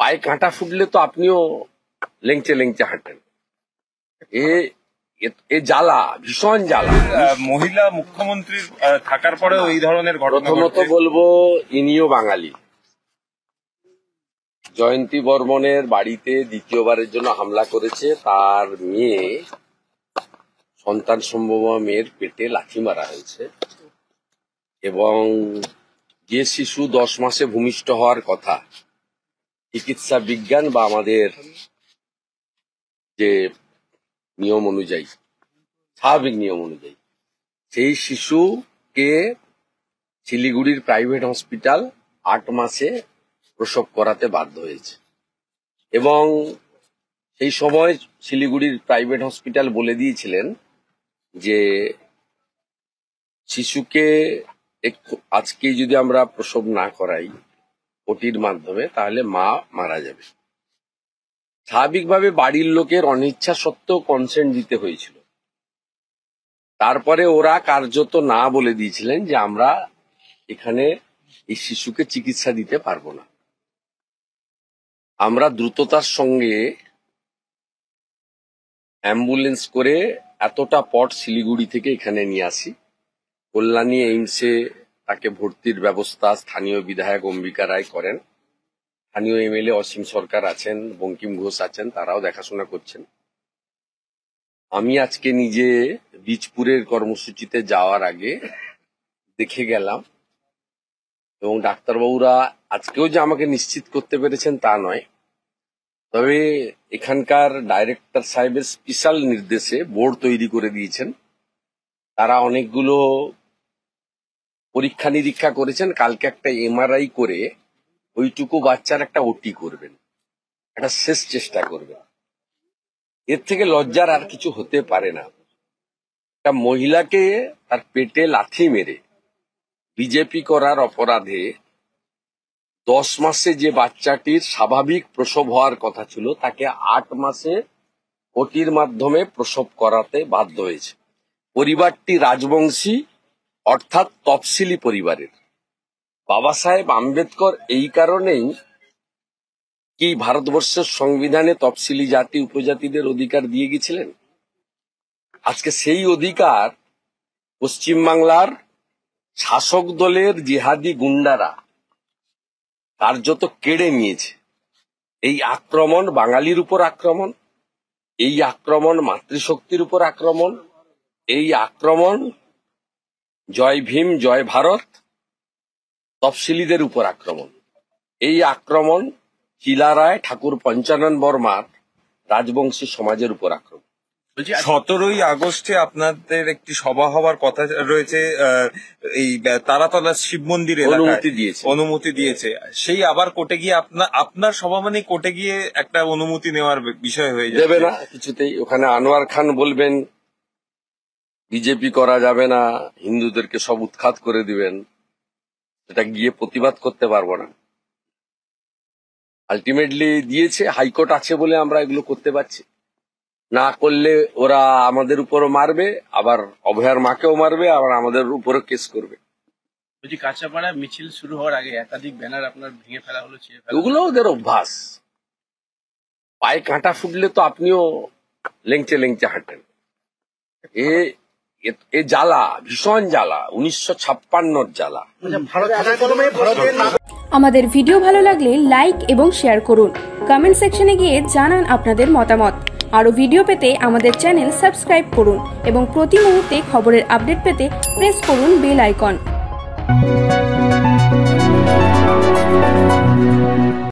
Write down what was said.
পায়ে কাঁটা ফুটলে তো আপনিও লেংচে লেংচে হাঁটেন। এ জ্বালা, ভীষণ জ্বালা। মহিলা মুখ্যমন্ত্রী থাকার পরেও এই ধরনের ঘটনা। প্রথমত বলবো, ইনিও বাঙালি। জয়ন্তী বর্মনের বাড়িতে দ্বিতীয়বারের জন্য হামলা করেছে। তার মেয়ে, সন্তান সম্ভব মেয়ের পেটে লাথি মারা হয়েছে, এবং যে শিশু 10 মাসে ভূমিষ্ঠ হওয়ার কথা, চিকিৎসা বিজ্ঞান বা আমাদের যে নিয়ম অনুযায়ী, স্বাভাবিক নিয়ম অনুযায়ী, সেই শিশুকে শিলিগুড়ির প্রাইভেট হসপিটাল 8 মাসে প্রসব করাতে বাধ্য হয়েছে। এবং সেই সময় শিলিগুড়ির প্রাইভেট হসপিটাল বলে দিয়েছিলেন যে শিশুকে আজকেই যদি আমরা প্রসব না করাই ওটির মাধ্যমে, তাহলে মা মারা যাবে। স্বাভাবিকভাবে বাড়ির লোকের অনিচ্ছা সত্ত্বেও কনসেন্ট দিতে হয়েছিল। তারপরে ওরা কার্যত না বলে দিয়েছিলেন যে আমরা এখানে এই শিশুকে চিকিৎসা দিতে পারবো না। আমরা দ্রুততার সঙ্গে অ্যাম্বুলেন্স করে এতটা পথ শিলিগুড়ি থেকে এখানে নিয়ে আসি। কল্যাণী এইমসে তাকে ভর্তির ব্যবস্থা স্থানীয় বিধায়ক অম্বিকা রায় করেন। স্থানীয় এমএলএ অসীম সরকার আছেন, বঙ্কিম ঘোষ আছেন, তারাও দেখাশোনা করছেন। আমি আজকে নিজে বীজপুরের কর্মসূচিতে যাওয়ার আগে দেখে গেলাম, এবং ডাক্তারবাবুরা আজকেও যে আমাকে নিশ্চিত করতে পেরেছেন তা নয়, তবে এখানকার ডাইরেক্টর সাহেবের স্পেশাল নির্দেশে বোর্ড তৈরি করে দিয়েছেন। তারা অনেকগুলো পরীক্ষা নিরীক্ষা করেছেন। কালকে একটা এমআরআই করে ওইটুকু বাচ্চার একটা ওটি করবেন, একটা শেষ চেষ্টা করবেন। এর থেকে লজ্জার আর কিছু হতে পারে না। একটা মহিলাকে তার পেটে লাথি মেরে বিজেপি করার অপরাধে 10 মাসে যে বাচ্চাটির স্বাভাবিক প্রসব হওয়ার কথা ছিল, তাকে 8 মাসে ওটির মাধ্যমে প্রসব করাতে বাধ্য হয়েছে। পরিবারটি রাজবংশী, অর্থাৎ তফসিলি পরিবারের। বাবা সাহেব আম্বেদকর এই কারণেই কি ভারতবর্ষের সংবিধানে তফসিলি জাতি উপজাতিদের অধিকার দিয়ে গেছিলেন। আজকে সেই অধিকার পশ্চিমবাংলার শাসক দলের জিহাদি গুন্ডারা কার্যত কেড়ে নিয়েছে। এই আক্রমণ বাঙালির উপর আক্রমণ, এই আক্রমণ মাতৃশক্তির উপর আক্রমণ, এই আক্রমণ জয় ভীম জয় ভারত তফসিলিদের উপর আক্রমণ, এই আক্রমণ চিলারায় ঠাকুর পঞ্চানন বর্মার রাজবংশী সমাজের উপর আক্রমণ। 17ই আগস্টে আপনাদের একটি সভা হওয়ার কথা রয়েছে, এই তারাতলা শিব মন্দির অনুমতি দিয়েছে। সেই আবার কোর্টে গিয়ে আপনার সভা মানে কোর্টে গিয়ে একটা অনুমতি নেওয়ার বিষয় হয়ে যাবে। দেবে না কিছুতেই। ওখানে আনোয়ার খান বলবেন বিজেপি করা যাবে না, হিন্দুদেরকে সব উৎখাত করে দিবেন। এটা গিয়ে প্রতিবাদ করতে পারবো না। আলটিমেটলি দিয়েছে, হাইকোর্ট আছে বলে আমরা এগুলো করতে পারছি। না করলে ওরা আমাদের উপরও মারবে, আবার অভয়ার মাকেও মারবে, আবার আমাদের উপরও কেস করবে। বলছি, কাঁচাপাড়া মিছিল শুরু হওয়ার আগে একাধিক ব্যানার আপনার ভেঙে ফেলা হলো, ওগুলো ওদের অভ্যাস। পায়ে কাঁটা ফুটলে তো আপনিও লেংচে লেংচে হাঁটেন। এ জ্বালা, ভীষণ জ্বালা, 1956 জ্বালা। আমাদের ভিডিও ভালো লাগলে লাইক এবং শেয়ার করুন। কমেন্ট সেকশনে গিয়ে জানান আপনাদের মতামত। আরো ভিডিও পেতে আমাদের চ্যানেল সাবস্ক্রাইব করুন এবং প্রতি মুহূর্তে খবরের আপডেট পেতে প্রেস করুন বেল আইকন।